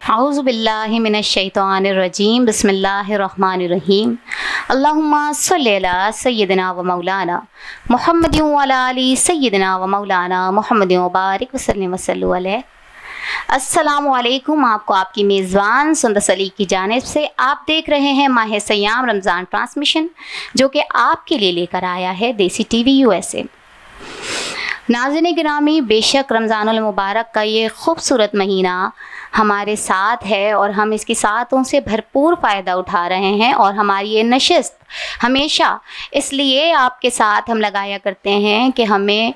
औज़ु बिल्लाहि मिनश शैतानिर रजीम बिस्मिल्लाहिर्रहमानिर्रहीम अल्लाहुम्मा सल्लि अला सय्यिदिना व मौलाना मुहम्मदिन व अला आलि सय्यिदिना व मौलाना मुहम्मदिन व बारिक वसल्लिम वसल्लु अलैहि। अस्सलामु अलैकुम। आपको आपकी मेज़बान सुंदस अली की जानिब से आप देख रहे हैं माह सयाम रमज़ान ट्रांसमिशन, जो कि आपके लिए लेकर आया है देसी टीवी USA। नाज़रीन गिरामी, बेशक रमज़ानुल मुबारक का ये खूबसूरत महीना हमारे साथ है और हम इसकी सातों से भरपूर फ़ायदा उठा रहे हैं। और हमारी ये नशिस्त हमेशा इसलिए आपके साथ हम लगाया करते हैं कि हमें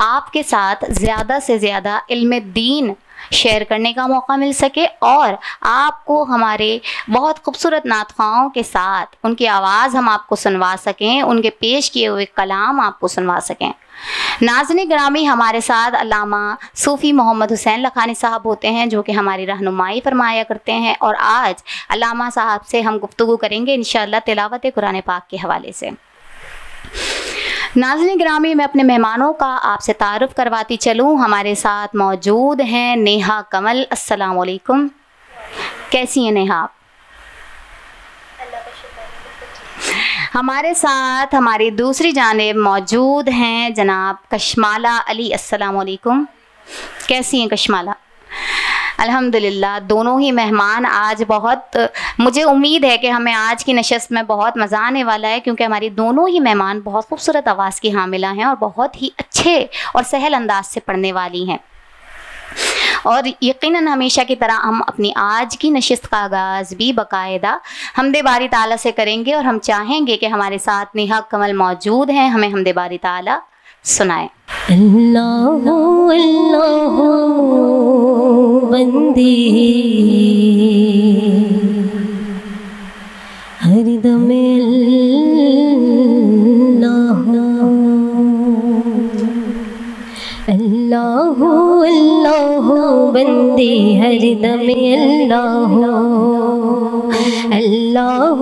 आपके साथ ज़्यादा से ज़्यादा इल्म दीन शेयर करने का मौका मिल सके और आपको हमारे बहुत खूबसूरत नातख़वाओं के साथ उनकी आवाज़ हम आपको सुनवा सकें, उनके पेश किए हुए कलाम आपको सुनवा सकें। नाज़रीन ग्रामी, हमारे साथ अल्लामा सूफ़ी मोहम्मद हुसैन लखानी साहब होते हैं, जो कि हमारी रहनुमाई फरमाया करते हैं। और आज अल्लामा साहब से हम गुफ्तगू करेंगे इंशाअल्लाह तिलावत कुरान पाक के हवाले से। नाज़रीन ग्रामी, मैं अपने मेहमानों का आपसे तारुफ़ करवाती चलूँ। हमारे साथ मौजूद हैं नेहा कमल। अस्सलाम वालेकुम, कैसी हैं नेहा आप? हमारे साथ हमारी दूसरी जानिब मौजूद हैं जनाब कशमाला अली। अस्सलाम वालेकुम, कैसी हैं कशमाला? अल्हम्दुलिल्लाह, दोनों ही मेहमान आज बहुत, मुझे उम्मीद है कि हमें आज की नशस्त में बहुत मज़ा आने वाला है, क्योंकि हमारी दोनों ही मेहमान बहुत खूबसूरत आवाज़ की हामिला हैं और बहुत ही अच्छे और सहल अंदाज से पढ़ने वाली हैं। और यकीनन हमेशा की तरह हम अपनी आज की नशिस्त का आगाज़ भी बाकायदा हम्दे बारी ताला से करेंगे और हम चाहेंगे कि हमारे साथ नेहा कमल मौजूद हैं, हमें हम्दे बारी ताला सुनाएं। अल्लाह अल्लाह बंदे हरदम अल्लाह अल्लाह बंदे हरदम अल्लाह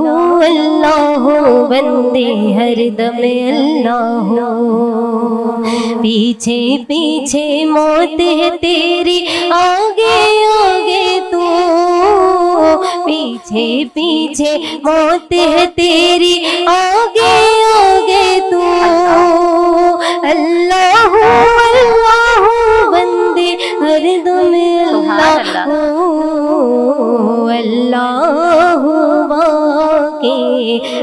अल्लाह बंदे हरदम अल्लाह। पीछे पीछे मौत है तेरी, आगे आगे तू, पीछे पीछे मौत है तेरी, आगे आगे तू। अल्लाह अल्लाह बंदे हरदम अल्लाह अल्लाह बाकी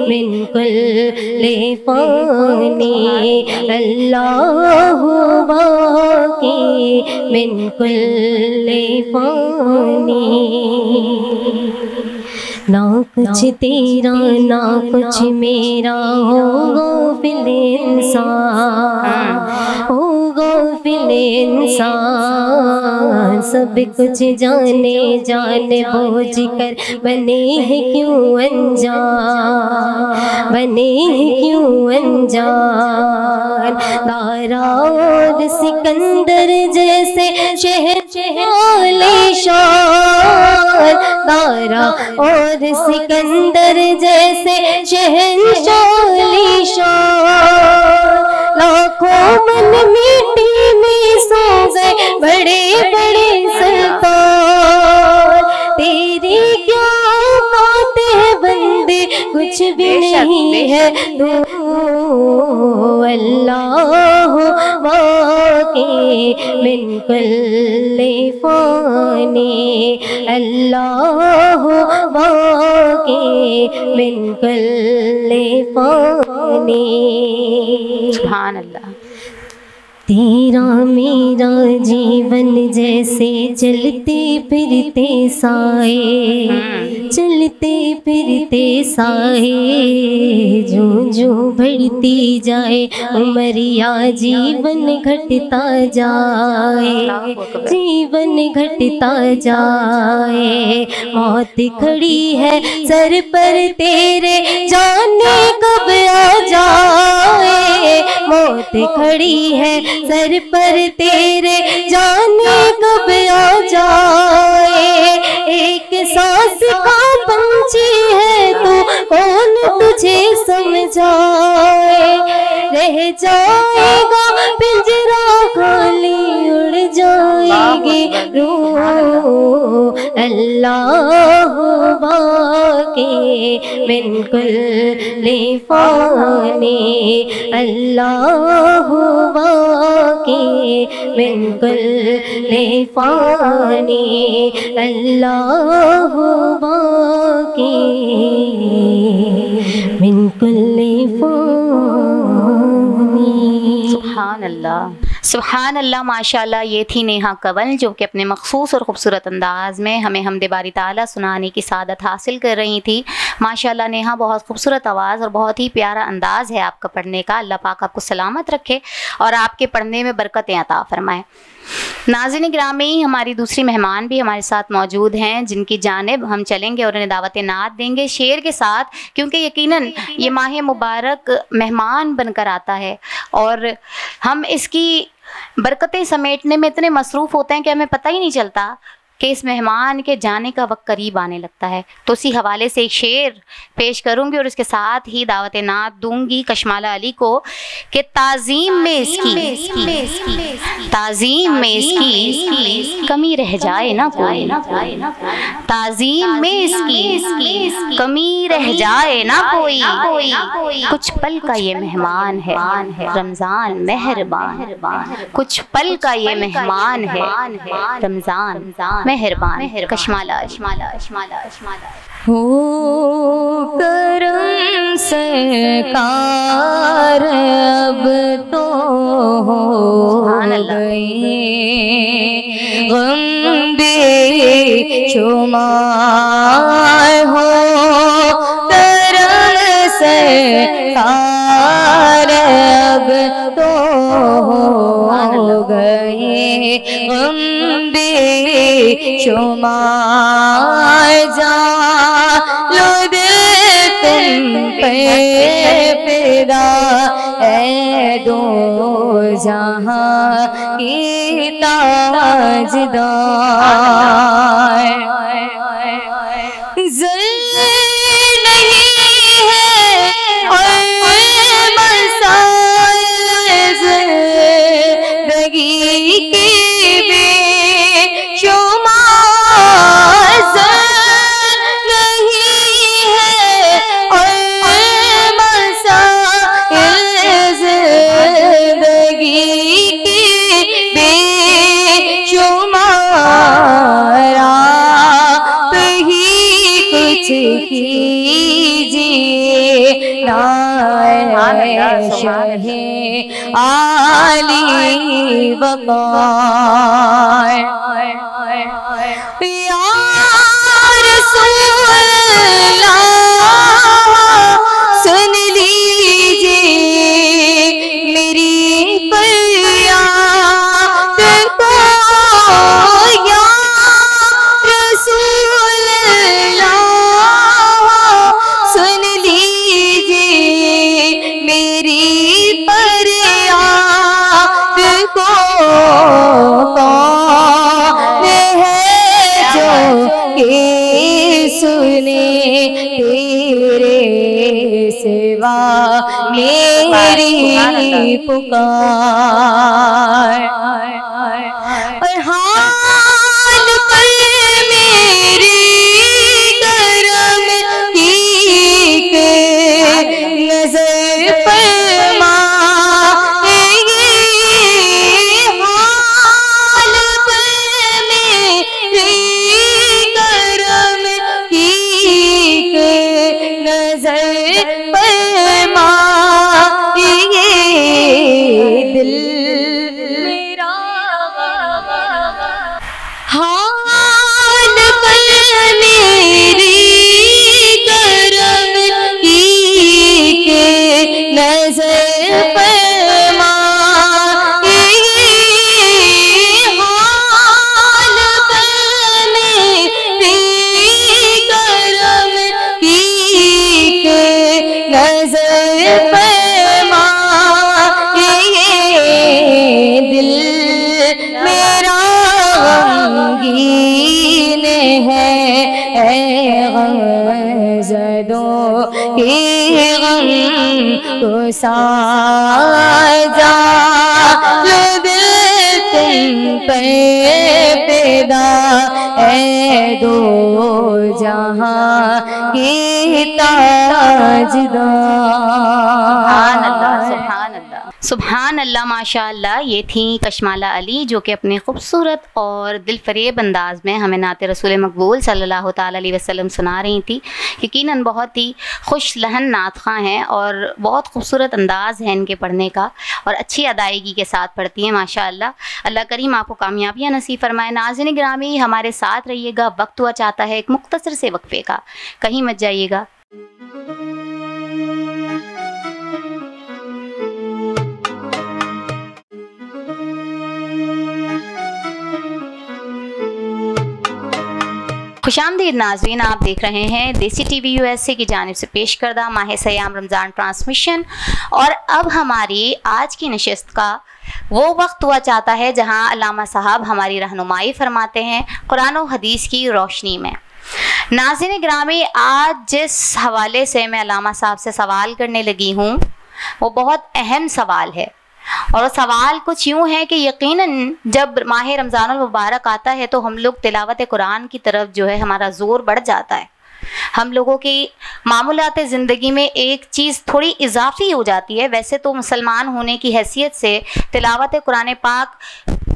मिन कुल्ले फानी, अल्लाह बाकी मिन कुल्ले फानी। ना कुछ तेरा ना कुछ मेरा, हो गाफिल इंसान, हो गाफिल इंसान। सब कुछ जाने जाने बोझ कर बने हैं क्यों अनजान, बने हैं क्यों अनजान। दारा और सिकंदर जैसे शहर आलीशान, दारा और सिकंदर जैसे शहंशाह आलीशान। लाखों मन मिट्टी में सो गए बड़े बड़े सुल्तान, तेरी क्या औकात है बंदे, कुछ भी नहीं है तू। अल्लाह बाकी मिन कुल्ले फानी, अल्लाह बाकी मिन कुल्ले फानी। सुभान अल्लाह। तेरा मेरा जीवन जैसे चलते फिरते साए, चलते फिरते साए। जो जो बढ़ती जाए उमरिया जीवन घटता जाए, जीवन घटता जाए। मौत खड़ी है सर पर तेरे, जाने कब आ जाए। मौत खड़ी है सर पर तेरे, जाने कब आ जाए। एक सांस का पंछी है तू, कौन तुझे समझाए। रह जाएगा पिंजरा खाली, उड़ जाएगी रूह अल्लाह बाकी मिन कुल्ली फ़ानी, अल्लाह बाकी मिन कुल्ली फ़ानी, अल्लाह बाकी मिन कुल्ली फ़ानी। सुभान अल्लाह, सुभान अल्लाह, माशाअल्लाह। ये थी नेहा कंवल जो कि अपने मखसूस और ख़ूबसूरत अंदाज़ में हमें हमदे बारी ताला सुनाने की सादत हासिल कर रही थी। माशाअल्लाह नेहा, बहुत खूबसूरत आवाज़ और बहुत ही प्यारा अंदाज़ है आपका पढ़ने का। अल्लाह पाक आपको सलामत रखे और आपके पढ़ने में बरकतें अता फरमाए। नाज़रीन गिरामी, हमारी दूसरी मेहमान भी हमारे साथ मौजूद हैं जिनकी जानिब हम चलेंगे और उन्हें दावत नात देंगे शेर के साथ, क्योंकि यकीनन ये माह मुबारक मेहमान बनकर आता है और हम इसकी बरकतें समेटने में इतने मसरूफ़ होते हैं कि हमें पता ही नहीं चलता कि इस मेहमान के जाने का वक्त करीब आने लगता है। तो इसी हवाले से एक शेर पेश करूंगी और इसके साथ ही दावत नात दूंगी कशमाला अली को कि ताज़ीम में इसकी कमी रह जाए ना कोई, ताज़ीम में इसकी कमी रह जाए ना कोई, कुछ पल का ये मेहमान है रमज़ान मेहरबान, कुछ पल का ये मेहमान है रमज़ान मेहरबान। कशमाला हो करम सरकार अब तो हो गए गम बेशुमार, हो करम सरकार अब तो हो गए गम बेशुमार, जानो दिल तुम पे फिदा है दो जहां की ताजदार। आली वक़ार या रसूल अल्लाह, सुन लीजिए मेरी फरियाद को, या रसूल अल्लाह, सुन लीजिए मेरी कौन है जो ये सुने तेरे सिवा मेरी पुकार, और हाल पर मेरी करम की नजर फरमा, साजा लो दिल तुम पे पैदा ए दो जहां के ताजदार। सुभान अल्लाह, माशाअल्लाह। ये थी कशमाला अली, जो कि अपने खूबसूरत और दिलफरेब अंदाज में हमें नाते रसूल मकबूल सल्लल्लाहु ताला अलैहि वसल्लम सुना रही थी। यकीनन बहुत ही खुश लहन नात ख़ां हैं और बहुत खूबसूरत अंदाज है इनके पढ़ने का, और अच्छी अदायगी के साथ पढ़ती हैं माशाअल्लाह। अल्लाह करीम आपको कामयाबियाँ नसीब फरमाए। नाज़रीन गिरामी, हमारे साथ रहिएगा, वक्त हुआ चाहता है एक मुख्तसर से वक्फे का, कहीं मत जाइएगा। खुशामदीद नाज़रीन, आप देख रहे हैं देसी टीवी यूएसए की जानिब से पेश करदा माह सयाम रमज़ान ट्रांसमिशन। और अब हमारी आज की नशिस्त का वो वक्त हुआ चाहता है जहां अल्लामा साहब हमारी रहनुमाई फरमाते हैं कुरान और हदीस की रोशनी में। नाज़रीन गिरामी, आज जिस हवाले से मैं अल्लामा साहब से सवाल करने लगी हूँ वो बहुत अहम सवाल है, और सवाल कुछ यूँ है कि यकीनन जब माह रमज़ानुल मुबारक आता है तो हम लोग तिलावत कुरान की तरफ जो है हमारा ज़ोर बढ़ जाता है। हम लोगों की मामूलात ज़िंदगी में एक चीज़ थोड़ी इजाफी हो जाती है। वैसे तो मुसलमान होने की हैसियत से तिलावत कुरान पाक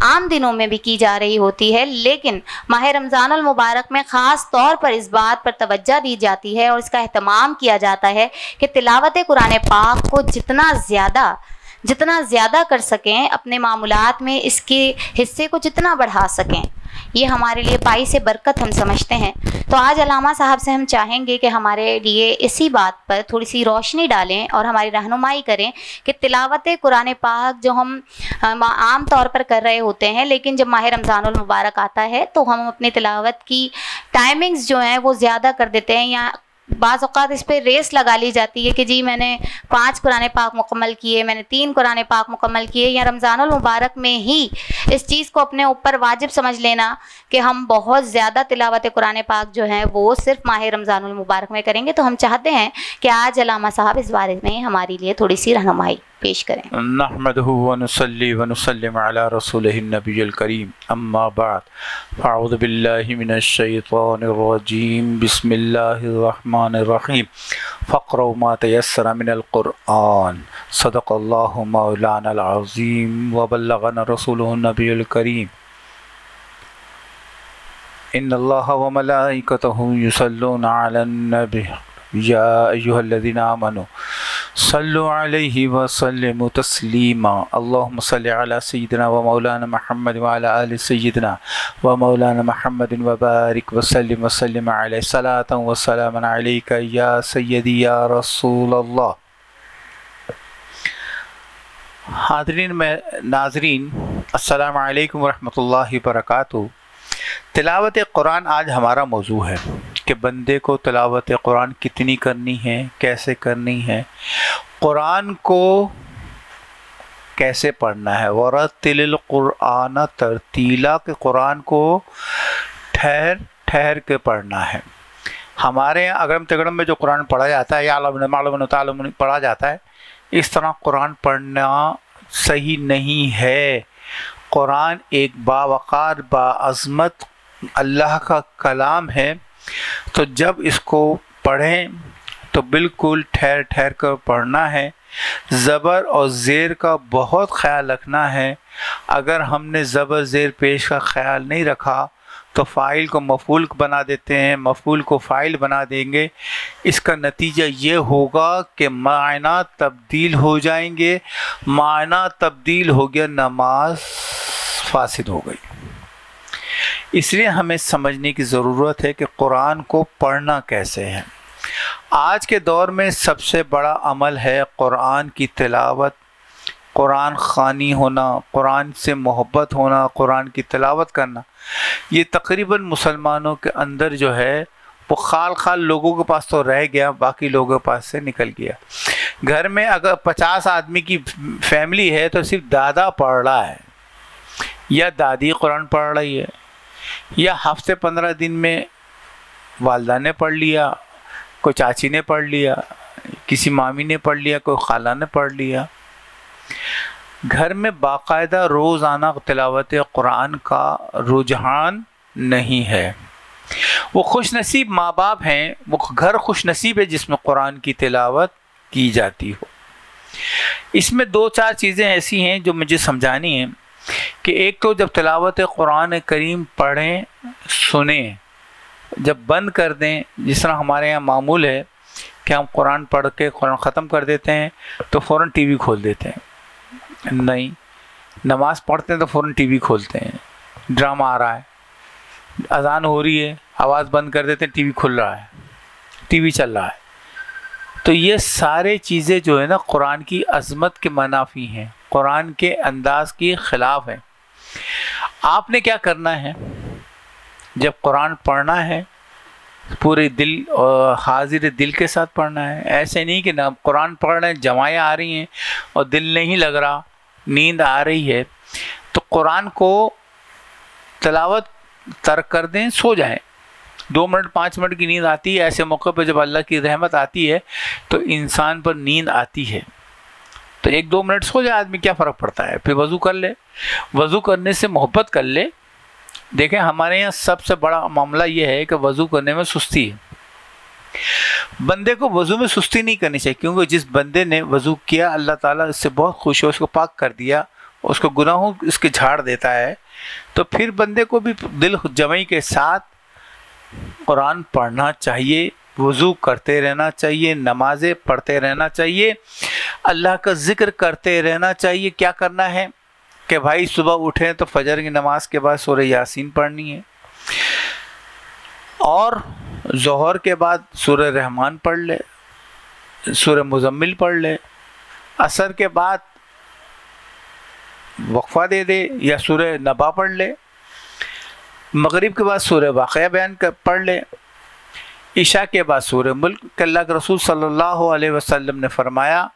आम दिनों में भी की जा रही होती है, लेकिन माह रमज़ानुल मुबारक में ख़ास तौर पर इस बात पर तवज्जो दी जाती है और इसका अहतमाम किया जाता है कि तिलावत कुरान पाक को जितना ज़्यादा कर सकें, अपने मामूलात में इसके हिस्से को जितना बढ़ा सकें, ये हमारे लिए बाइस बरकत हम समझते हैं। तो आज अल्लामा साहब से हम चाहेंगे कि हमारे लिए इसी बात पर थोड़ी सी रोशनी डालें और हमारी रहनुमाई करें कि तिलावत कुरान पाक जो हम आम तौर पर कर रहे होते हैं, लेकिन जब माह रमज़ानुल मुबारक आता है तो हम अपनी तिलावत की टाइमिंग्स जो हैं वो ज़्यादा कर देते हैं, या बाज़ औक़ात इस पर रेस लगा ली जाती है कि जी मैंने 5 कुरान पाक मुकम्मल किए, मैंने 3 कुरान पाक मुकम्मल किए, या रमज़ानुल मुबारक में ही इस चीज़ को अपने ऊपर वाजिब समझ लेना कि हम बहुत ज़्यादा तिलावत कुरान पाक जो है वो सिर्फ माह रमज़ानुल मुबारक में करेंगे। तो हम चाहते हैं कि आज अल्लामा साहब इस बारे में हमारे लिए थोड़ी सी रहनुमाई पेश करें। नहमदुहु व नुसल्ली व नुसल्लिम अला रसूलिहिन नबिय्यिल करीम, अम्मा बाद, अऊज़ु बिल्लाहि मिनश शैतानिर रजीम, बिस्मिल्लाहिर रहमानिर रहीम, फ़क़रऊ मा तयस्सरा मिनल क़ुरआन, सदक़ल्लाहु मौलानल अज़ीम व बल्लगना रसूलुहुन नबिय्युल करीम। इन्नल्लाहा व मलाइकतहु युसल्लूना अलन नबी या अय्युहल्लज़ीना आमनू सल्लु अलैहि व सल्लिमु तस्लीमा। अल्लाहुम्मा सल्लि अला सय्यिदिना व मौलाना मुहम्मद व अला आलि सय्यिदिना व मौलाना मुहम्मद व बारिक व सल्लिम अलैहि सलातन व सलामन अलैका या सय्यदी या रसूल अल्लाह। नाज़रीन अस्सलामु अलैकुम व रहमतुल्लाहि व बरकातुहू। तिलावत कुरान आज हमारा मौजू है कि बंदे को तिलावत कुरान कितनी करनी है, कैसे करनी है, कुरान को कैसे पढ़ना है। वरतिल कुरान तरतीला, के कुरान को ठहर ठहर के पढ़ना है। हमारे यहाँ अगरम तगड़म में जो कुरान पढ़ा जाता है या मालूम पढ़ा जाता है, इस तरह कुरान पढ़ना सही नहीं है। कुरान एक बावक़ार बाअज़मत अल्लाह का कलाम है, तो जब इसको पढ़ें तो बिल्कुल ठहर ठहर कर पढ़ना है। ज़बर और ज़ेर का बहुत ख्याल रखना है। अगर हमने ज़बर ज़ेर पेश का ख्याल नहीं रखा तो फ़ाइल को मफ़ूल बना देते हैं, मफ़ूल को फ़ाइल बना देंगे। इसका नतीजा ये होगा कि मायना तब्दील हो जाएंगे। मायना तब्दील हो गया, नमाज फासिद हो गई। इसलिए हमें समझने की ज़रूरत है कि कुरान को पढ़ना कैसे है। आज के दौर में सबसे बड़ा अमल है कुरान की तिलावत, कुरान ख़ानी होना, कुरान से मोहब्बत होना, कुरान की तिलावत करना। ये तकरीबन मुसलमानों के अंदर जो है वो खाल लोगों के पास तो रह गया, बाकी लोगों के पास से निकल गया। घर में अगर 50 आदमी की फैमिली है तो सिर्फ दादा पढ़ रहा है या दादी कुरान पढ़ रही है, या हफ्ते 15 दिन में वालदा ने पढ़ लिया, कोई चाची ने पढ़ लिया, किसी मामी ने पढ़ लिया, कोई खाला ने पढ़ लिया। घर में बाकायदा रोज़ाना तिलावत कुरान का रुझान नहीं है। वो खुश नसीब माँ बाप हैं, वो घर खुश नसीब है जिसमें कुरान की तिलावत की जाती हो। इसमें दो चार चीज़ें ऐसी हैं जो मुझे समझानी हैं कि एक तो जब तिलावत कुरान करीम पढ़ें सुने, जब बंद कर दें, जिस तरह हमारे यहाँ मामूल है कि हम कुरान पढ़ के कुरान ख़त्म कर देते हैं तो फ़ौरन टीवी खोल देते हैं। नहीं, नमाज़ पढ़ते हैं तो फ़ौरन टीवी खोलते हैं, ड्रामा आ रहा है, अजान हो रही है, आवाज़ बंद कर देते हैं, टीवी खुल रहा है, टीवी चल रहा है। तो ये सारे चीज़ें जो है ना कुरान की अज़मत के मनाफी हैं, कुरान के अंदाज के ख़िलाफ़ हैं। आपने क्या करना है, जब कुरान पढ़ना है पूरे दिल और हाजिर दिल के साथ पढ़ना है। ऐसे नहीं कि ना कुरान पढ़ रहे हैं, जमाएँ आ रही हैं और दिल नहीं लग रहा, नींद आ रही है, तो कुरान को तिलावत तर्क कर दें, सो जाएं। 2 मिनट 5 मिनट की नींद आती है, ऐसे मौके पर जब अल्लाह की रहमत आती है तो इंसान पर नींद आती है, तो 1-2 मिनट सो जाए आदमी, क्या फ़र्क पड़ता है। फिर वज़ू कर ले, वज़ू करने से मोहब्बत कर ले। देखें हमारे यहाँ सबसे बड़ा मामला ये है कि वज़ू करने में सुस्ती है। बंदे को वज़ू में सुस्ती नहीं करनी चाहिए, क्योंकि जिस बंदे ने वज़ू किया अल्लाह ताला इससे बहुत खुश है, उसको पाक कर दिया, उसको गुनाहों इसके झाड़ देता है। तो फिर बंदे को भी दिल जमई के साथ कुरान पढ़ना चाहिए, वज़ू करते रहना चाहिए, नमाज़ें पढ़ते रहना चाहिए, अल्लाह का ज़िक्र करते रहना चाहिए। क्या करना है कि भाई सुबह उठें तो फजर की नमाज के बाद सूरह यासीन पढ़नी है, और ज़ोहर के बाद सूरह रहमान पढ़ ले, सूरह मुज़म्मिल पढ़ ले, असर के बाद वक्फ़ा दे दे या सूरह नबा पढ़ ले, मगरिब के बाद सूरह वाक़या बयान कर पढ़ ले, इशा के बाद सूरह मुल्क। अल्लाह के रसूल सल्लल्लाहु अलैहि वसल्लम ने फरमाया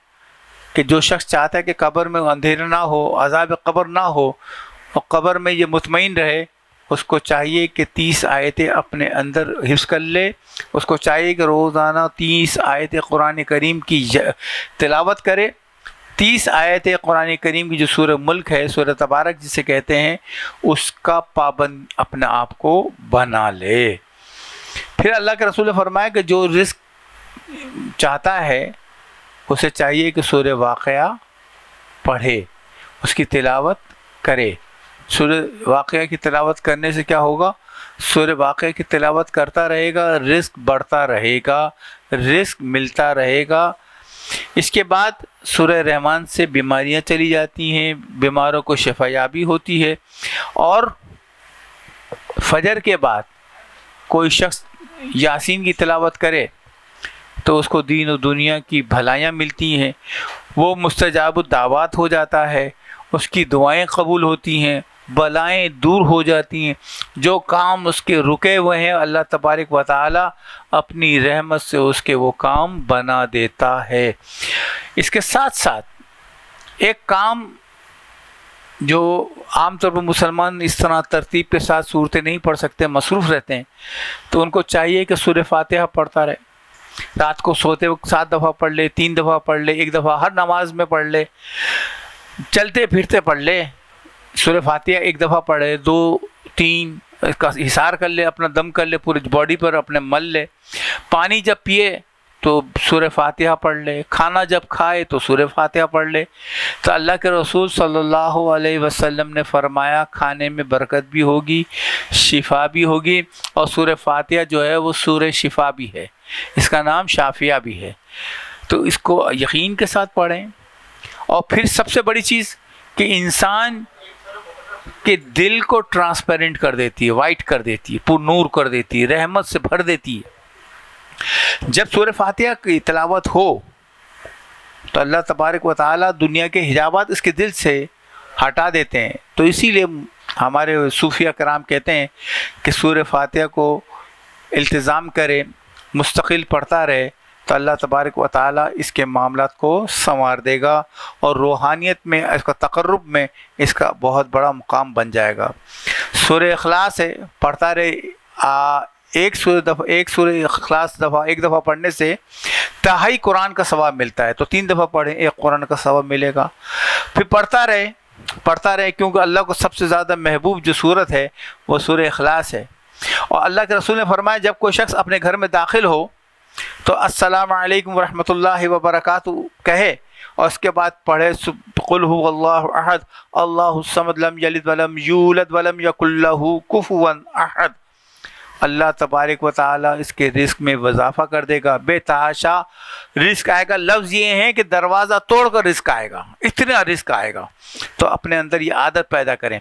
कि जो शख्स चाहता है कि कब्र में अंधेरा ना हो, अज़ाब कब्र ना हो और कब्र में ये मुतमईन रहे, उसको चाहिए कि 30 आयतें अपने अंदर हिफ्ज़ कर ले। उसको चाहिए कि रोज़ाना 30 आयतें कुरान करीम की तिलावत करे। 30 आयतें कुरान करीम की जो सूरह मुल्क है, सूरह तबारक जिसे कहते हैं, उसका पाबंद अपने आप को बना ले। फिर अल्लाह के रसूल ने फरमाया कि जो रिस्क चाहता है उसे चाहिए कि सूरह वाक़या पढ़े, उसकी तिलावत करे। सूरह वाक़या की तिलावत करने से क्या होगा, सूरह वाक़या की तिलावत करता रहेगा, रिस्क बढ़ता रहेगा, रिस्क मिलता रहेगा। इसके बाद सूरह रहमान से बीमारियां चली जाती हैं, बीमारों को शफायाबी होती है। और फजर के बाद कोई शख्स यासीन की तिलावत करे तो उसको दीन और दुनिया की भलाइयाँ मिलती हैं, वो मुस्तजाब दावत हो जाता है, उसकी दुआएं कबूल होती हैं, बलाएं दूर हो जाती हैं। जो काम उसके रुके हुए हैं अल्लाह तबारक व तआला अपनी रहमत से उसके वो काम बना देता है। इसके साथ साथ एक काम जो आमतौर पर मुसलमान इस तरह तरतीब के साथ सूरतें नहीं पढ़ सकते, मसरूफ़ रहते हैं, तो उनको चाहिए कि सूरह फातिहा पढ़ता रहे। रात को सोते वक्त 7 दफ़ा पढ़ ले, 3 दफ़ा पढ़ ले, 1 दफ़ा हर नमाज में पढ़ ले, चलते फिरते पढ़ ले। सूरह फातिहा 1 दफ़ा पढ़े, 2-3 इसका हिसार कर ले, अपना दम कर ले, पूरी बॉडी पर अपने मल ले। पानी जब पिए तो सूरह फातिहा पढ़ ले, खाना जब खाए तो सूरह फातिहा पढ़ ले। तो अल्लाह के रसूल सल्लल्लाहु अलैहि वसल्लम ने फरमाया खाने में बरकत भी होगी, शिफा भी होगी, और सूरह फातिहा जो है वो सूरह शिफा भी है, इसका नाम शाफिया भी है। तो इसको यकीन के साथ पढ़ें। और फिर सबसे बड़ी चीज़ कि इंसान के दिल को ट्रांसपेरेंट कर देती है, वाइट कर देती है, पूर्ण नूर कर देती है, रहमत से भर देती है। जब सूरह फातिहा की तिलावत हो तो अल्लाह तबारक व तआला दुनिया के हिजाबात इसके दिल से हटा देते हैं। तो इसीलिए हमारे सूफिया कराम कहते हैं कि सूरह फातिहा को इल्तिज़ाम करे, मुस्तकिल पढ़ता रहे, तो अल्लाह तबारक व तआला इसके मामलात को संवार देगा और रूहानियत में, इसका तक़र्रुब में इसका बहुत बड़ा मुकाम बन जाएगा। सूरह इखलास है, पढ़ता रहे, एक सूरह इखलास एक दफ़ा पढ़ने से तिहाई कुरान का सवाब मिलता है। तो 3 दफ़ा पढ़ें, 1 कुरान का सवाब मिलेगा। फिर पढ़ता रहे, क्योंकि अल्लाह को सबसे ज़्यादा महबूब जो सूरत है वो सूरह इखलास है। और अल्लाह के रसूल ने फरमाया जब कोई शख्स अपने घर में दाखिल हो तो अस्सलामु अलैकुम वरहमतुल्लाहि वबरकातुहू कहे और उसके बाद पढ़े कुल हुवल्लाहु अहद अल्लाहुस समद लम यलिद वलम यूलद वलम यकुल लहू कुफुवन अहद। अल्लाह तबारक व तआला इसके रिस्क में इजाफा कर देगा, बेतहाशा रिस्क आएगा। लफ्ज़ ये हैं कि दरवाज़ा तोड़कर रिस्क आएगा, इतना रिस्क आएगा। तो अपने अंदर ये आदत पैदा करें।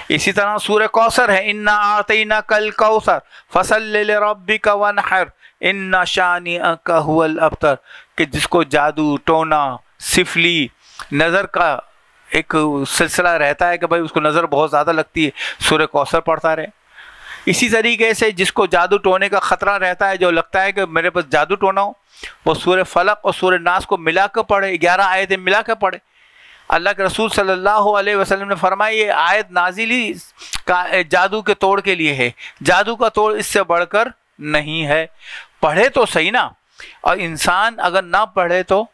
इसी तरह सूरह कौसर है, इन्ना आतैना कल कौसर फसल्लि लिरब्बिका वनहर इन्ना शानिअका हुवल अब्तर, कि जिसको जादू टोना सिफली नज़र का एक सिलसिला रहता है कि भाई उसको नज़र बहुत ज़्यादा लगती है, सूरह कौसर पढ़ता रहे। इसी तरीके से जिसको जादू टोने का ख़तरा रहता है, जो लगता है कि मेरे पास जादू टोना हो, वो सूरह फलक और सूरह नास को मिला कर पढ़े, 11 आयतें मिला कर पढ़े। अल्लाह के रसूल सल्लल्लाहु अलैहि वसल्लम ने फरमाया ये आयत नाजिल ही का जादू के तोड़ के लिए है, जादू का तोड़ इससे बढ़कर नहीं है। पढ़े तो सही ना, और इंसान अगर ना पढ़े तो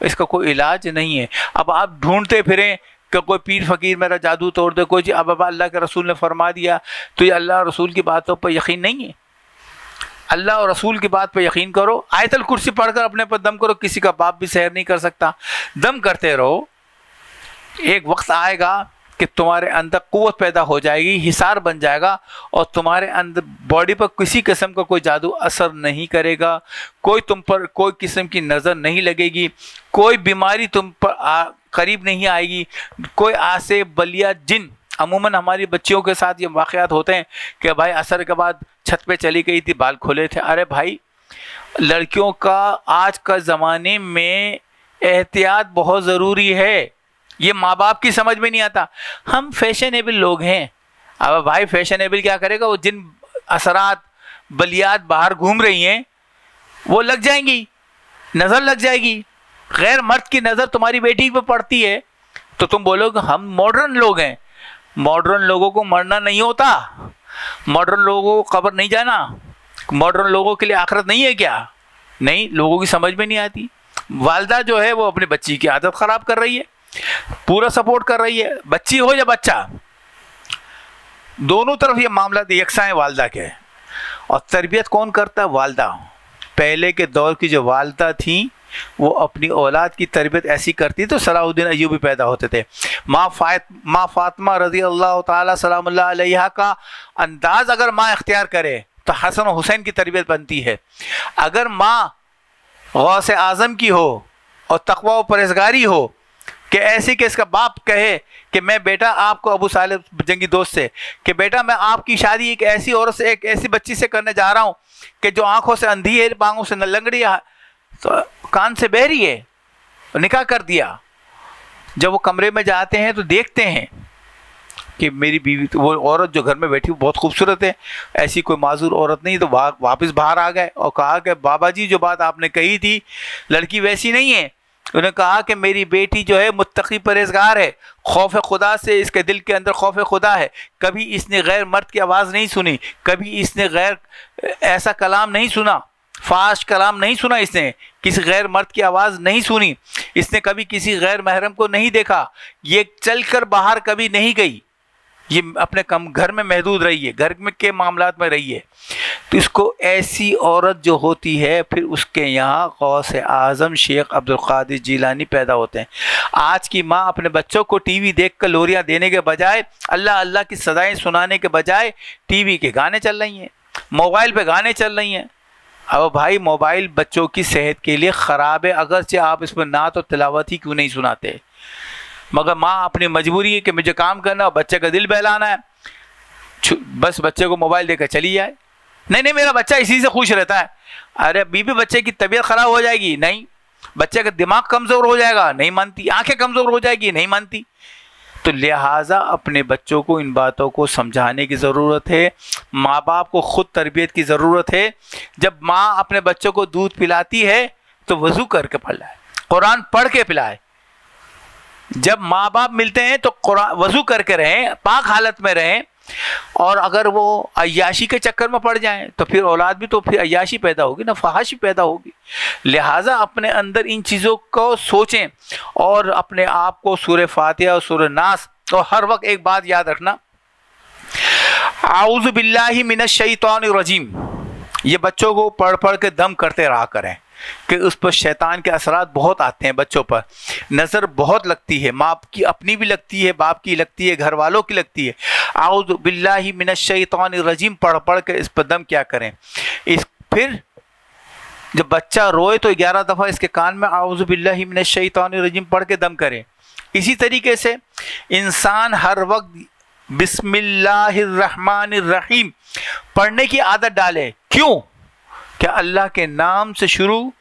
इसका कोई इलाज नहीं है। अब आप ढूंढते फिरें कि कोई पीर फ़कीर मेरा जादू तोड़ दे, कोई अब अल्लाह के रसूल ने फरमा दिया तो ये अल्लाह और रसूल की बातों पर यकीन नहीं है। अल्लाह और रसूल की बात पर यकीन करो, आयतल कुर्सी पढ़कर अपने पर दम करो, किसी का बाप भी सहर नहीं कर सकता। दम करते रहो, एक वक्त आएगा कि तुम्हारे अंदर क़ुव्वत पैदा हो जाएगी, हिसार बन जाएगा और तुम्हारे अंदर बॉडी पर किसी किस्म का कोई जादू असर नहीं करेगा, कोई तुम पर कोई किस्म की नज़र नहीं लगेगी, कोई बीमारी तुम पर करीब नहीं आएगी, कोई आसे बलिया जिन। अमूमन हमारी बच्चियों के साथ ये वाक़यात होते हैं कि भाई असर के बाद छत पे चली गई थी, बाल खुले थे। अरे भाई, लड़कियों का आज का ज़माने में एहतियात बहुत ज़रूरी है, ये माँ बाप की समझ में नहीं आता। हम फैशनेबल लोग हैं। अब भाई फैशनेबल क्या करेगा, वो जिन असरात बलियात बाहर घूम रही हैं वो लग जाएंगी, नज़र लग जाएगी। गैर मर्द की नज़र तुम्हारी बेटी पे पड़ती है तो तुम बोलोगे हम मॉडर्न लोग हैं। मॉडर्न लोगों को मरना नहीं होता, मॉडर्न लोगों को कब्र नहीं जाना, मॉडर्न लोगों के लिए आखिरत नहीं है क्या? नहीं, लोगों की समझ में नहीं आती। वालदा जो है वो अपनी बच्ची की आदत ख़राब कर रही है, पूरा सपोर्ट कर रही है, बच्ची हो या बच्चा, दोनों तरफ ये मामला यकसा है वालदा के। और तरबियत कौन करता है? वालदा। पहले के दौर की जो वालदा थी वो अपनी औलाद की तरबियत ऐसी करती तो सलाहुद्दीन अय्यूबी पैदा होते थे। माँ फातिमा रज़ी अल्लाह ताला सलामुल्लाह अलैहा का अंदाज अगर माँ इख्तियार करे तो हसन और हुसैन की तरबियत बनती है। अगर माँ गौसे आज़म की हो और तक़वा व परहेज़गारी हो कि ऐसी कि इसका बाप कहे कि मैं बेटा आपको अबू सालिब जंगी दोस्त से कि बेटा मैं आपकी शादी एक ऐसी औरत से, एक ऐसी बच्ची से करने जा रहा हूँ कि जो आंखों से अंधी है, बांगों से लंगड़ी है, तो कान से बहरी है, निकाह कर दिया। जब वो कमरे में जाते हैं तो देखते हैं कि मेरी बीवी, वो औरत जो घर में बैठी वो बहुत खूबसूरत है, ऐसी कोई माजूर औरत नहीं। तो वापस बाहर आ गए और कहा कि बाबा जी जो बात आपने कही थी लड़की वैसी नहीं है। उन्होंने कहा कि मेरी बेटी जो है मुत्तकी परहेज़गार है, खौफ खुदा से इसके दिल के अंदर खौफ खुदा है, कभी इसने गैर मर्द की आवाज़ नहीं सुनी, कभी इसने गैर ऐसा कलाम नहीं सुना, फाश कलाम नहीं सुना, इसने किसी गैर मर्द की आवाज़ नहीं सुनी, इसने कभी किसी गैर महरम को नहीं देखा, ये चलकर बाहर कभी नहीं गई, ये अपने कम घर में महदूद रही है, घर में के मामलात में रही है। तो इसको ऐसी औरत जो होती है फिर उसके यहाँ गौसे आज़म शेख अब्दुल कादिर जिलानी पैदा होते हैं। आज की माँ अपने बच्चों को टीवी देखकर लोरियाँ देने के बजाय, अल्लाह अल्लाह की सदाएं सुनाने के बजाय टीवी के गाने चल रही हैं, मोबाइल पे गाने चल रही हैं। अब भाई मोबाइल बच्चों की सेहत के लिए ख़राब है, अगरचे आप इस पर नात और तिलावत ही क्यों नहीं सुनाते, मगर माँ अपनी मजबूरी है कि मुझे काम करना और बच्चे का दिल बहलाना है, बस बच्चे को मोबाइल देकर चली जाए। नहीं मेरा बच्चा इसी से खुश रहता है। अरे बीबी बच्चे की तबीयत ख़राब हो जाएगी, नहीं, बच्चे का दिमाग कमज़ोर हो जाएगा, नहीं मानती, आंखें कमज़ोर हो जाएगी, नहीं मानती। तो लिहाजा अपने बच्चों को इन बातों को समझाने की ज़रूरत है। माँ बाप को ख़ुद तरबियत की ज़रूरत है। जब माँ अपने बच्चों को दूध पिलाती है तो वज़ू करके पिलाए, कुरान पढ़ के पिलाए। जब माँ बाप मिलते हैं तो वज़ू करके रहें, पाक हालत में रहें। और अगर वो अय्याशी के चक्कर में पड़ जाएं तो फिर औलाद भी तो फिर अय्याशी पैदा होगी ना, फहाशी पैदा होगी। लिहाजा अपने अंदर इन चीज़ों को सोचें और अपने आप को सूरह फातिहा और सूरह नास, और हर वक्त एक बात याद रखना, आऊज़ु बिल्लाहि मिनश शैतानिर रजीम, ये बच्चों को पढ़ पढ़ के दम करते रहा करें कि उस पर शैतान के असरात बहुत आते हैं, बच्चों पर नज़र बहुत लगती है, माँ की अपनी भी लगती है, बाप की लगती है, घर वालों की लगती है। आऊज़ु बिल्लाहि मिनश शैतानिर रजीम पढ़ पढ़ के इस पर दम क्या करें। फिर जब बच्चा रोए तो 11 दफ़ा इसके कान में आऊज़ु बिल्लाहि मिनश शैतानिर रजीम पढ़ के दम करें। इसी तरीके से इंसान हर वक्त बिस्मिल्लाहिर्रहमानिर्रहीम पढ़ने की आदत डाले। क्यों? क्या अल्लाह के नाम से शुरू,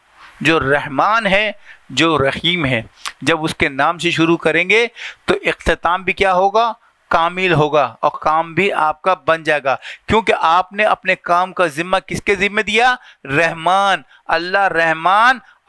जो रहमान है, जो रहीम है, जब उसके नाम से शुरू करेंगे तो इख्तिताम भी क्या होगा, कामिल होगा और काम भी आपका बन जाएगा। क्योंकि आपने अपने काम का जिम्मा किसके जिम्मे दिया? रहमान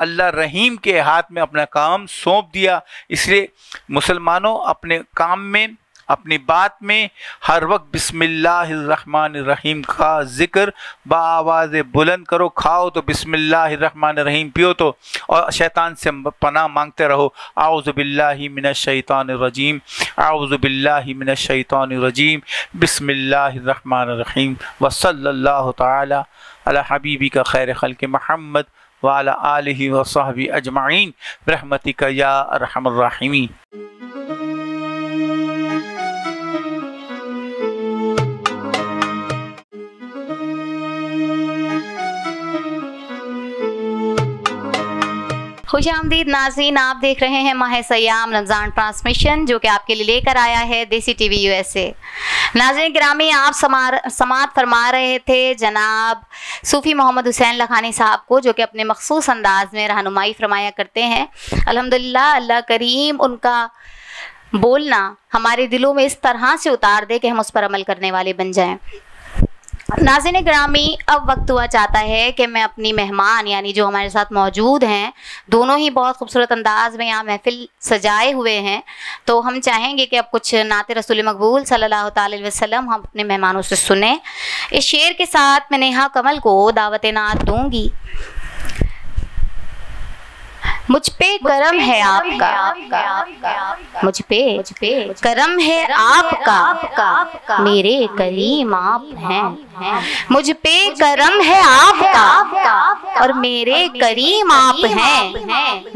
अल्लाह रहीम के हाथ में अपना काम सौंप दिया। इसलिए मुसलमानों अपने काम में, अपनी बात में हर वक्त बिस्मिल्लाहिर्रहमानिर्रहीम का जिक्र बाआवाज़ बुलंद करो। खाओ तो बिस्मिल्लाहिर्रहमानिर्रहीम, पियो तो, और शैतान से पनाह मांगते रहो। आऊज़ु बिल्लाहि मिनश शैतानिर रजीम, आऊज़ु बिल्लाहि मिनश शैतानिर रजीम, बिस्मिल्लाहिर्रहमानिर्रहीम। व सल्लल्लाहु तआला अला हबीबिका खैर खल्क़ मुहम्मद व अला आलिहि व सहबी अजमाइन रहमतिका या अरहमर राहिमीन। खुशामदीद नाज़रीन, आप देख रहे हैं माह सयाम रमज़ान ट्रांसमिशन, जो कि आपके लिए लेकर आया है देसी टीवी USA। नाज़रीन गिरामी, आप समाअत फरमा रहे थे जनाब सूफ़ी मोहम्मद हुसैन लखानी साहब को, जो कि अपने मखसूस अंदाज में रहनुमाई फरमाया करते हैं। अल्हम्दुलिल्लाह, अल्लाह करीम उनका बोलना हमारे दिलों में इस तरह से उतार दे कि हम उस पर अमल करने वाले बन जाएं। नाज़रीन ग्रामी, अब वक्त हुआ चाहता है कि मैं अपनी मेहमान यानी जो हमारे साथ मौजूद हैं, दोनों ही बहुत खूबसूरत अंदाज में यहाँ महफिल सजाए हुए हैं, तो हम चाहेंगे कि अब कुछ नाते रसूल मकबूल सल्लल्लाहु अलैहि वसल्लम हम अपने मेहमानों से सुने। इस शेर के साथ मैं नेहा कमल को दावत नात दूंगी। मुझ पे करम है आपका, मुझ पे करम है आपका, मेरे करीम आप हैं। मुझ पे करम है आपका और मेरे करीम आप हैं।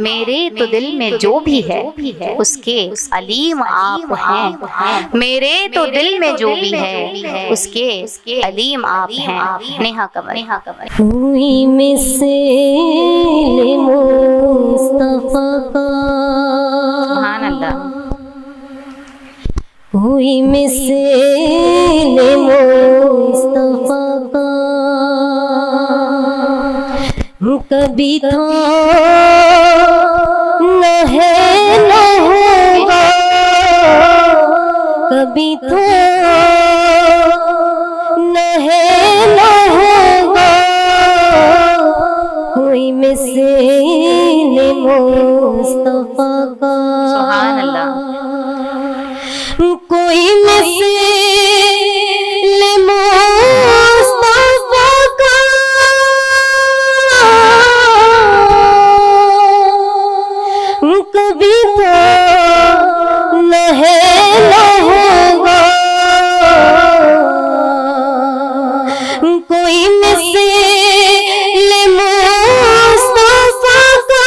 मेरे तो दिल में जो भी है उसके अलीम आप हैं। मेरे तो दिल में जो भी है उसके अलीम आप हैं। नेहा कमल। हुई मिसेल मुस्तफा का, सुभान अल्लाह। हुई मिसेल मुस्तफा का, कभी था न है न होगा, कभी था न है न होगा। कोई मिसेल मुस्तफा का, सुभान अल्लाह। कोई मिसेल मुस्तफा का, कभी तो न है न होगा। कोई मिसेल मुस्तफा का,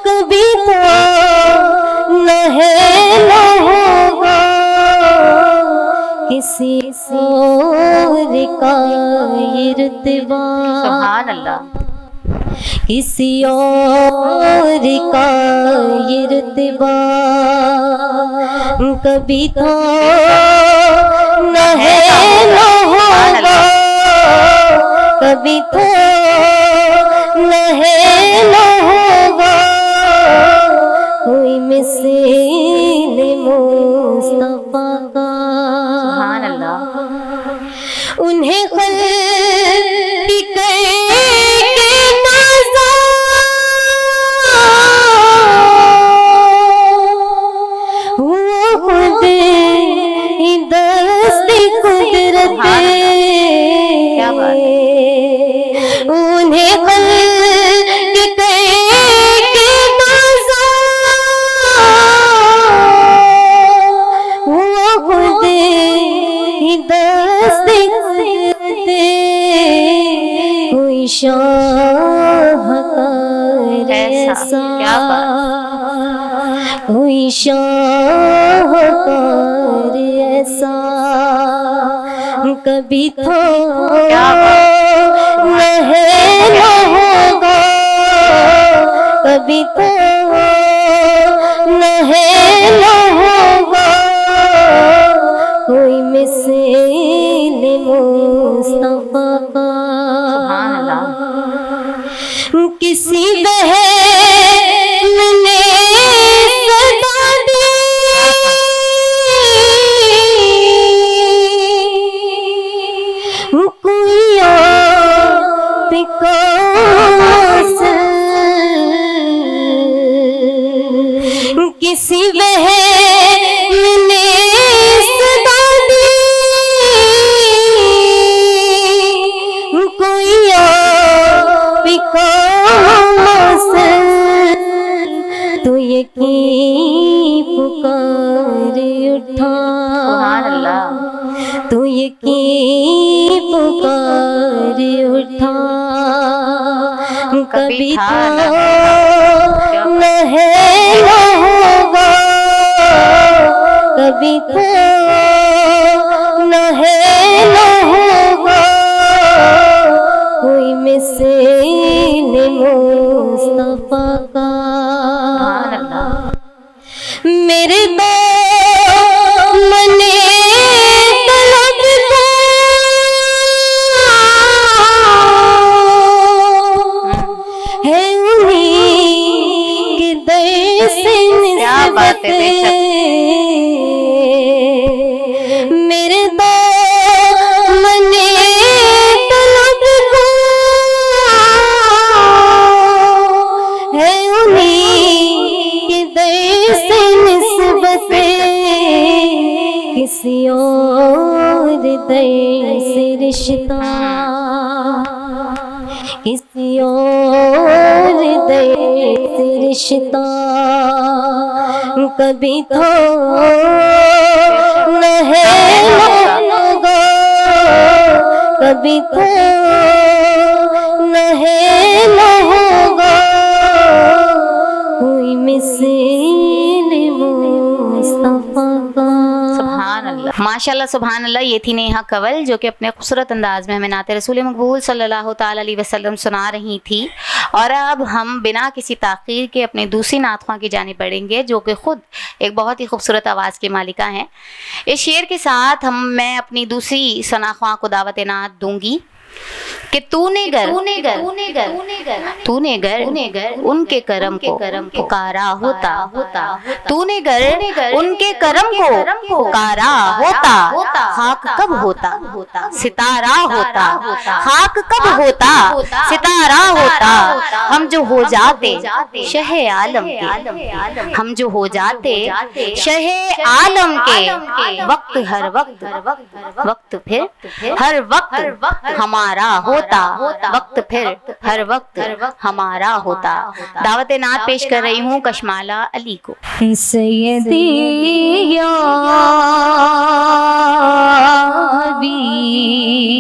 कभी तो न है न होगा। किसी और का इर्तिबा, सुभान अल्लाह। किसी और का इर्तिबा, कभी तो न है न होगा, कभी तो न है न होगा। कोई मिसेल मुस्तफा का, सुभान अल्लाह। उन्हें शाहकार ऐसा, क्या बात। कोई शाहकार ऐसा कभी तो न होगा, कभी तो न होगा कोई मिसाल मुस्तफा का। किसी बहन ने सदा दी कोई आप किसी बहन ने सदा दी कोई आप तो यकीन पुकार उठा, तो यकीन पुकार उठा कभी तो न होगा, कभी तो न होगा कोई मिसाल मुस्तफा का। मेरे मने तलब को है उन्हीं के दर से निस्बत, मेरे मने तलब को है उन्हीं के दर से निस्बत, किसी और दर से रिश्ता, किसी और दर से रिश्ता कभी तो न होगा, कभी तो न होगा कोई मिसाल मुस्तफा का। माशाल्लाह सुभान अल्लाह। ये थी नेहा कंवल जो कि अपने खूबसूरत अंदाज में हमें नाते रसूल मकबूल सल्लल्लाहु ताला अलैहि वसल्लम सुना रही थी। और अब हम बिना किसी ताख़ीर के अपने दूसरी नातख़्वां की जानिब बढ़ेंगे जो कि ख़ुद एक बहुत ही खूबसूरत आवाज़ की मालिका हैं। इस शेर के साथ मैं अपनी दूसरी सनाख्वां को दावत नात दूंगी कि तूने गर उनके करम को पुकारा होता, तूने गर उनके करम को पुकारा होता, खाक कब होता सितारा होता, खाक कब होता सितारा होता। हम जो हो जाते शह आलम के, हम जो हो जाते शह आलम के, वक्त हर वक्त फिर हर वक्त हमारा होता, वक्त फिर हर वक्त हमारा होता। दावत नात पेश कर रही हूँ कशमाला अली को। सैयदी या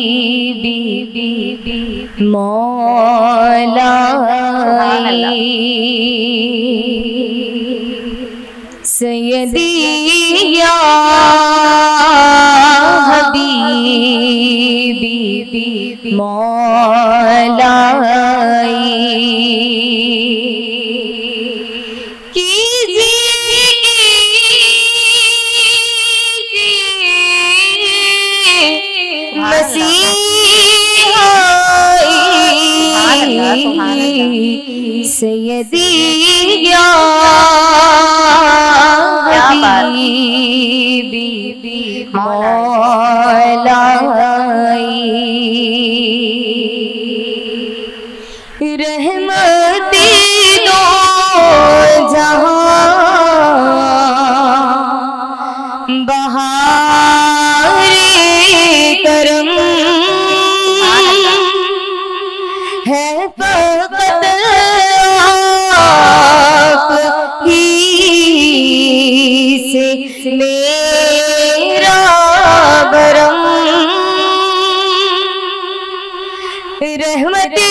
हबीबी मौला सैयदी या हबीबी मौला सैयदी या हबीबी मौला रहमती दो जहां बहारे करम है फकत आप ही से मेरा बरम रहमती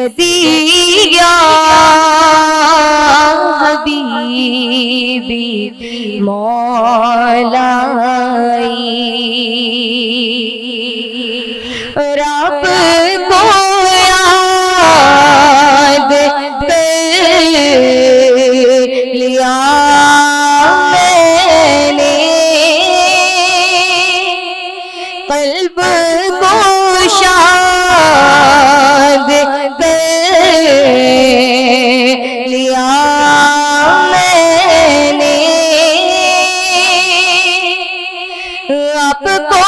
सैयदी या हबीबी मौलाई, रब को याद कर लिया मैंने, कल्ब को शाद कर लिया मैंने, आपको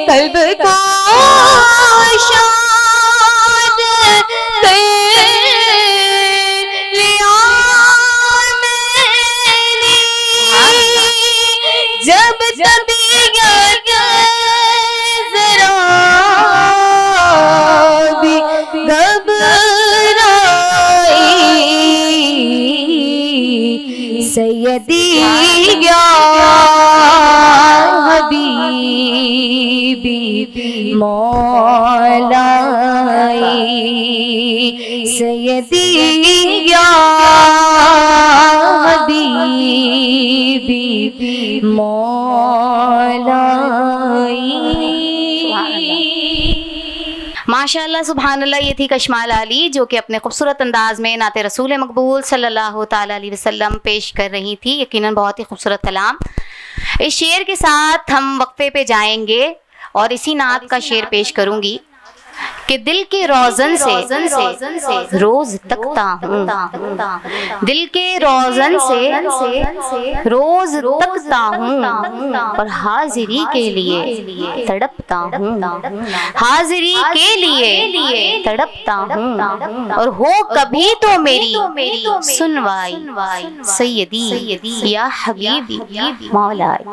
कल्ब को शाद कर लिया मैंने, जब तबीयत जरा भी घबराई, सैयदी या हबीबी मौलाई, सैयदी या हबीबी मौलाई। माशाअल्लाह सुभानअल्लाह। ये थी कशमाल आली जो कि अपने खूबसूरत अंदाज में नाते रसूल मकबूल सल्लल्लाहु ताला अलैहि वसल्लम पेश कर रही थी। यकीनन बहुत ही खूबसूरत कलाम। इस शेर के साथ हम वक्फे पे जाएंगे और इसी नात का शेर पेश करूंगी कि दिल के रोज़न से रोज तकता हूँ, दिल के रोज़न से रोज तकता हूँ, और हाजिरी के लिए तड़पता हूँ, हाजिरी के लिए तड़पता हूँ, और हो कभी तो मेरी सुनवाई, सैयदी या हबीबी मौलाई।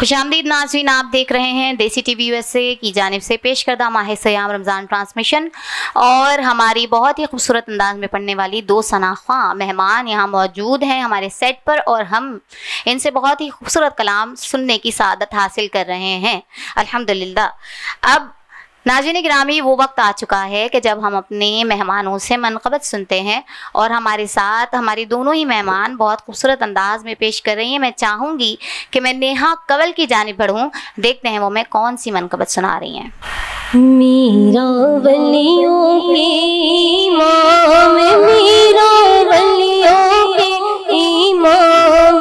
खुशामदीद नाज़रीन, आप देख रहे हैं देसी टीवी यूएसए की जानिब से पेश करदा माह सयाम रमज़ान ट्रांसमिशन, और हमारी बहुत ही खूबसूरत अंदाज में पढ़ने वाली दो सनाख्वा मेहमान यहाँ मौजूद हैं हमारे सेट पर, और हम इनसे बहुत ही खूबसूरत कलाम सुनने की सादत हासिल कर रहे हैं अल्हम्दुलिल्लाह। अब नाज़रीन गिरामी, वो वक्त आ चुका है कि जब हम अपने मेहमानों से मनक़बत सुनते हैं, और हमारे साथ हमारी दोनों ही मेहमान बहुत खूबसूरत अंदाज में पेश कर रही हैं। मैं चाहूँगी कि मैं नेहा कंवल की जानिब बढ़ूँ, देखते हैं वो मैं कौन सी मनक़बत सुना रही हैं। मीरा वलियों के इमाम, मीरा वलियों के इमाम,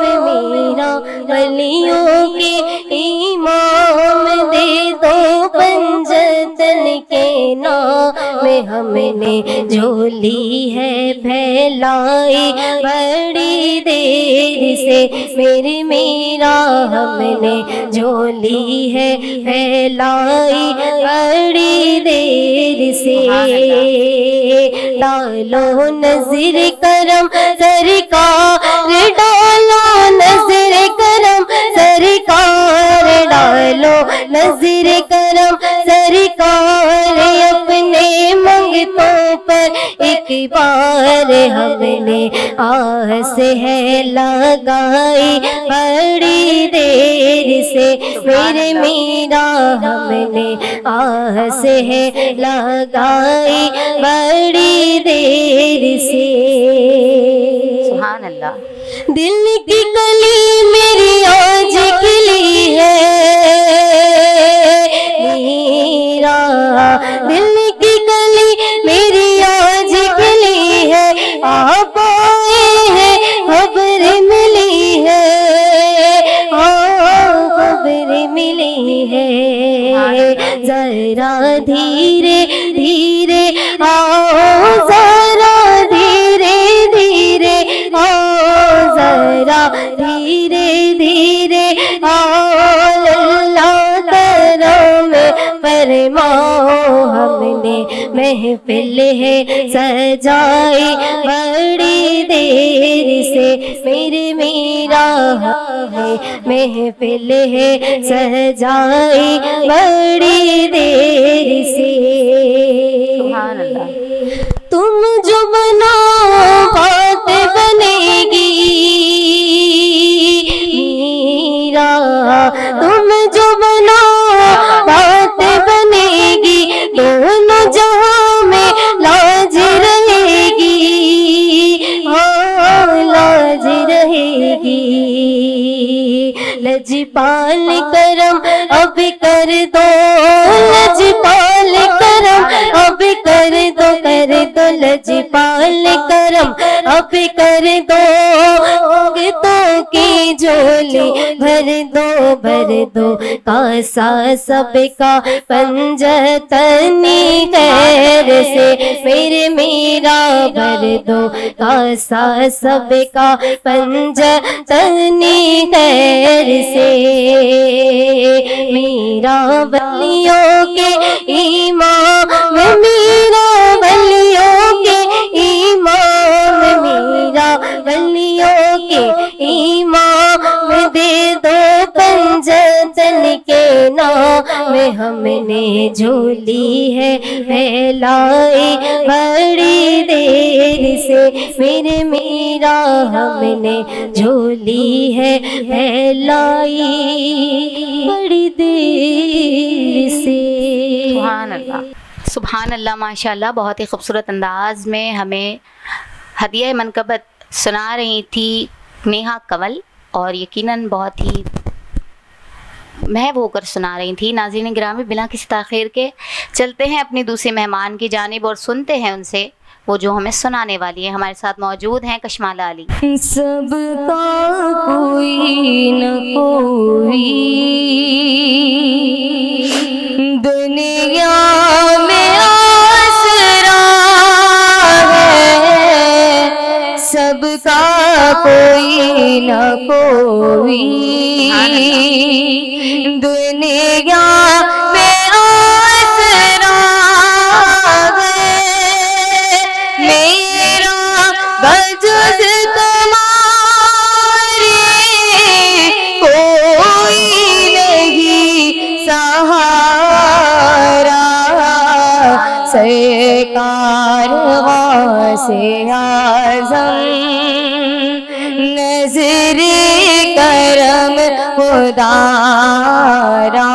मीरा वलियों के इमाम, दे दो पंजतन के नाम हमने झोली है फैलाई बड़ी देर से, मेरे मीरा हमने झोली है फैलाई बड़ी देर से, डालो नजर करम सरकार, डालो नजर करम सरकार, डालो नजर करम सरकार, अपने मंगतों पर एक बार हमने आस है लगाई बड़ी देर से, मेरे मीरा हमने आस है लगाई बड़ी देर से। सुभान अल्लाह। दिल की कली मेरी आज खिली है मीरा, दिल की कली मेरी आज खिली है, आप आए हैं खबर मिली है, खबर मिली है, जरा धीरे धीरे आओ, जरा धीरे धीरे आओ, जरा धीरे धीरे अल्लाह करम फरमाओ, हमने महफिल है सजाई बड़ी देर से, मेरे मीरा है महफिल है सजाई बड़ी देर से। सुभान अल्लाह। तुम जो बनाओ बात बनेगी मीरा, तुम जो बनाओ बात बनेगी, दोनों जहां में लाज रहेगी, हाँ लाज रहेगी। लजपाल करम अब कर दो, लजपाल करम अब कर दो, कर दो लजपाल करम अब कर दो। भक्तों की झोली भर दो कासा सबका पंजतनी खैर से, मेरे मेरा भर दो कासा सबका पंजतनी खैर से। मेरा वलियों के इमाम, मेरा वलियों के इमाम, मेरा वलियों के इमाम दे दो पंजतन के नाम। हमने झोली है फैलाई बड़ी देर से, मेरे मेरा हमने झोली है फैलाई बड़ी देर से। सुभान अल्लाह, सुभान अल्लाह, माशाल्लाह। बहुत ही खूबसूरत अंदाज में हमें हदिया मनकबत सुना रही थी नेहा कंवल, और यकीनन बहुत ही महव होकर सुना रही थी। नाज़रीन गिरामी, बिना किसी ताख़ीर के चलते हैं अपनी दूसरी मेहमान की जानिब और सुनते हैं उनसे वो जो हमें सुनाने वाली है। हमारे साथ मौजूद हैं कशमाला अली। सबका कोई न कोई दुनिया में आसरा है, सबका कोई न कोई दुनिया में आसरा है। मेरा वजूद तुम्हारे कोई नहीं सहारा, सरकार से आज़म नज़रे करम खुदारा।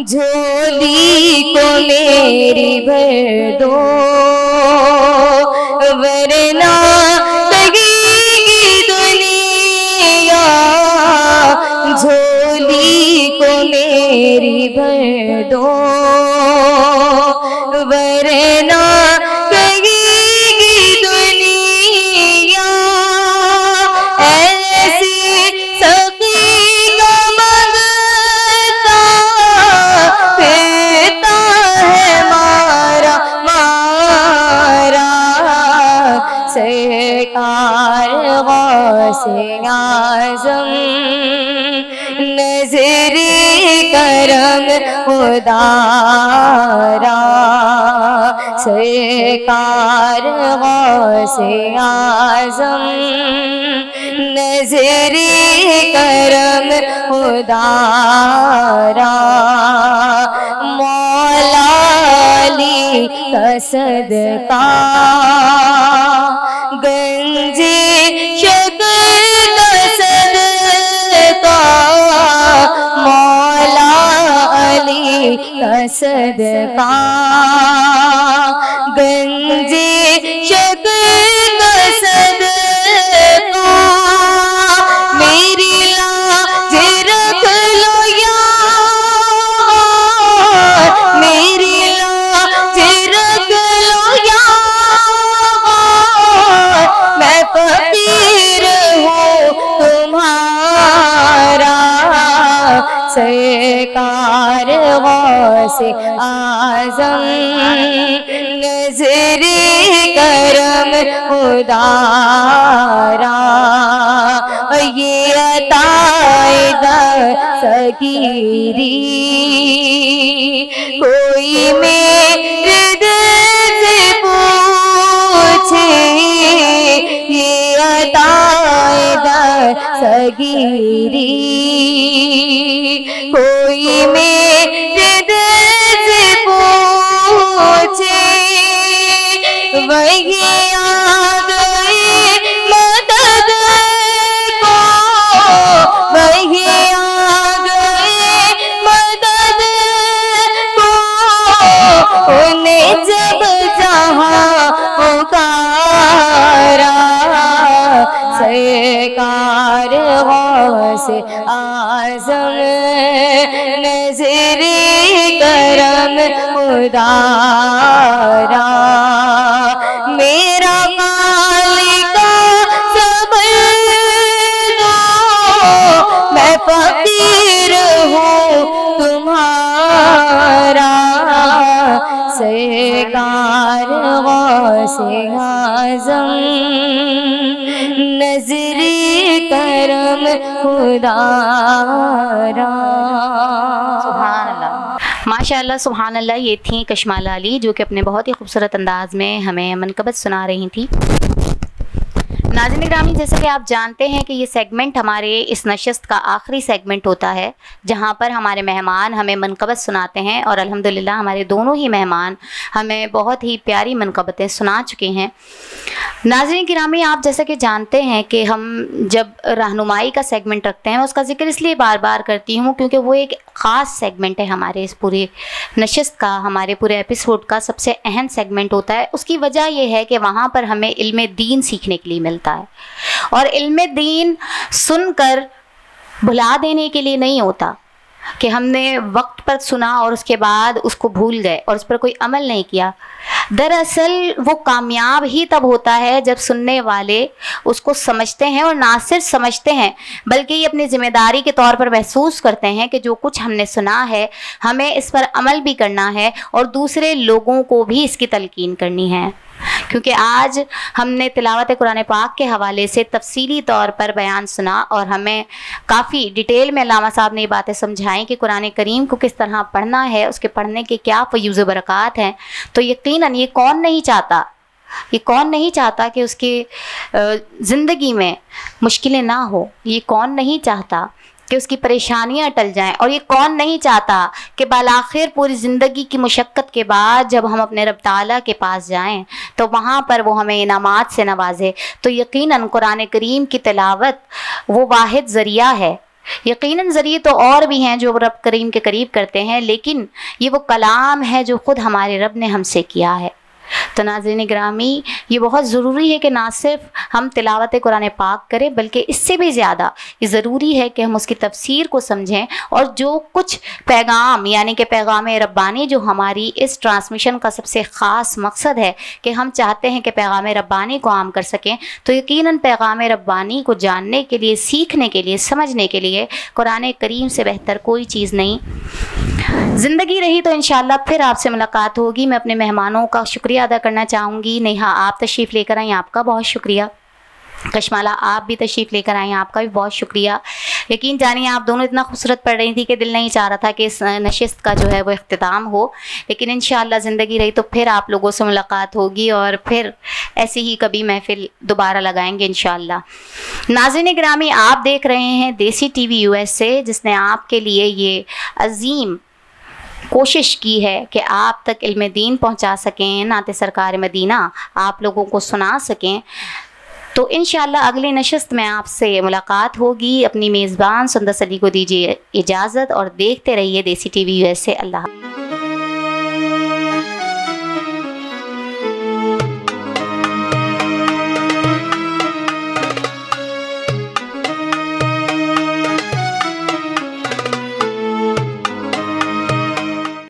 झोली को मेरी भर दो वरना लगेगी दुनिया, झोली को मेरी भर दो वरना लगेगी दुनिया। ऐसी सखी का मंगता फिरता है मारा मारा, सरकार गौसे आज़म नज़रे करम खुदारा, सरकार गौसे आज़म नज़रे करम खुदारा। मौला अली का सदका गंजे शक्ल का सदका, मौला अली का सदका गंजे शक्ल का सदका। मेरी लाज रख लो यार, मेरी लाज रख लो यार, मैं फकीर हूँ तुम्हारा, सरकार गौसे आज़म नज़रे करम खुदारा। ये अताए सगीरी कोई मेरे दिल से पूछे, ये अताए सगीरी, कोई मेरे दिल से पूछे वही आ गए मदद को, वही आ गए मदद को, उन्हें जब जहाँ पुकारा सरकार गौसे आज़म नज़र करम उदारा, मेरा मालिका सबर दो, मैं फकीर हूँ तुम्हारा सरकार गौसे आज़म नज़र करम उदारा। सुभान अल्लाह, माशाअल्लाह, सुभान अल्लाह। ये थी कशमाला अली जो कि अपने बहुत ही खूबसूरत अंदाज में हमें मनकबत सुना रही थी। नाज़रीन ग्रामी, जैसे कि आप जानते हैं कि ये सेगमेंट हमारे इस नशिस्त का आखिरी सेगमेंट होता है जहाँ पर हमारे मेहमान हमें मनकबत सुनाते हैं, और अल्हम्दुलिल्लाह हमारे दोनों ही मेहमान हमें बहुत ही प्यारी मनकबतें सुना चुके हैं। नाज़रीन ग्रामी, आप जैसे कि जानते हैं कि हम जब रहनुमाई का सेगमेंट रखते हैं, उसका जिक्र इसलिए बार बार करती हूँ क्योंकि वो एक ख़ास सेगमेंट है हमारे इस पूरे नशिस्त का, हमारे पूरे एपिसोड का सबसे अहम सेगमेंट होता है। उसकी वजह यह है कि वहाँ पर हमें इल्म दीन सीखने के लिए मिलता है, और इल्म दीन सुनकर भुला देने के लिए नहीं होता कि हमने वक्त पर सुना और उसके बाद उसको भूल गए और उस पर कोई अमल नहीं किया। दरअसल वो कामयाब ही तब होता है जब सुनने वाले उसको समझते हैं, और ना सिर्फ समझते हैं बल्कि ये अपनी ज़िम्मेदारी के तौर पर महसूस करते हैं कि जो कुछ हमने सुना है हमें इस पर अमल भी करना है और दूसरे लोगों को भी इसकी तलकीन करनी है। क्योंकि आज हमने तिलावत कुरान पाक के हवाले से तफसीली तौर पर बयान सुना और हमें काफ़ी डिटेल में अल्लामा साहब ने ये बातें समझाई कि कुरान करीम को किस तरह पढ़ना है, उसके पढ़ने के क्या फ़यूज़ बरक़ात हैं। तो यकीनन ये कौन नहीं चाहता कि उसकी ज़िंदगी में मुश्किलें ना हो, ये कौन नहीं चाहता कि उसकी परेशानियां टल जाएं, और ये कौन नहीं चाहता कि बालाखिर पूरी ज़िंदगी की मुशक्क़त के बाद जब हम अपने रब ताला के पास जाएं तो वहाँ पर वो हमें इनामात से नवाजे। तो यकीनन कुरान करीम की तिलावत वो वाहिद ज़रिया है। यकीनन ज़रिए तो और भी हैं जो रब करीम के करीब करते हैं, लेकिन ये वो कलाम है जो ख़ुद हमारे रब ने हमसे किया है। तो नाज़रीन ग्रामी, ये बहुत ज़रूरी है कि ना सिर्फ हम तिलावत कुरान पाक करें बल्कि इससे भी ज़्यादा ये ज़रूरी है कि हम उसकी तफसीर को समझें, और जो कुछ पैगाम यानी कि पैगाम रब्बानी जो हमारी इस ट्रांसमिशन का सबसे ख़ास मकसद है कि हम चाहते हैं कि पैगाम रब्बानी को आम कर सकें, तो यकीनन पैगाम रब्बानी को जानने के लिए, सीखने के लिए, समझने के लिए कुरान करीम से बेहतर कोई चीज़ नहीं। ज़िंदगी रही तो इंशाअल्लाह फिर आपसे मुलाकात होगी। मैं अपने मेहमानों का शुक्रिया अदा करना चाहूँगी। नेहा, आप तशरीफ़ लेकर आई, आपका बहुत शुक्रिया। कशमाला, आप भी तशरीफ़ लेकर आई, आपका भी बहुत शुक्रिया। यकीन जानिए आप दोनों इतना खूबसूरत पढ़ रही थी कि दिल नहीं चाह रहा था कि इस नशिस्त का जो है वो इख्तिताम हो, लेकिन इंशाअल्लाह ज़िंदगी रही तो फिर आप लोगों से मुलाकात होगी और फिर ऐसी ही कभी महफिल दोबारा लगाएंगे इंशाअल्लाह। नाज़रीन ग्रामी, आप देख रहे हैं देसी टीवी USA, जिसने आपके लिए ये अजीम कोशिश की है कि आप तक इल्म दीन पहुंचा सकें, नाते सरकार मदीना आप लोगों को सुना सकें। तो इंशाअल्लाह अगली नशिस्त में आपसे मुलाकात होगी। अपनी मेज़बान सुंदर सली को दीजिए इजाज़त और देखते रहिए देसी टीवी USA। अल्लाह।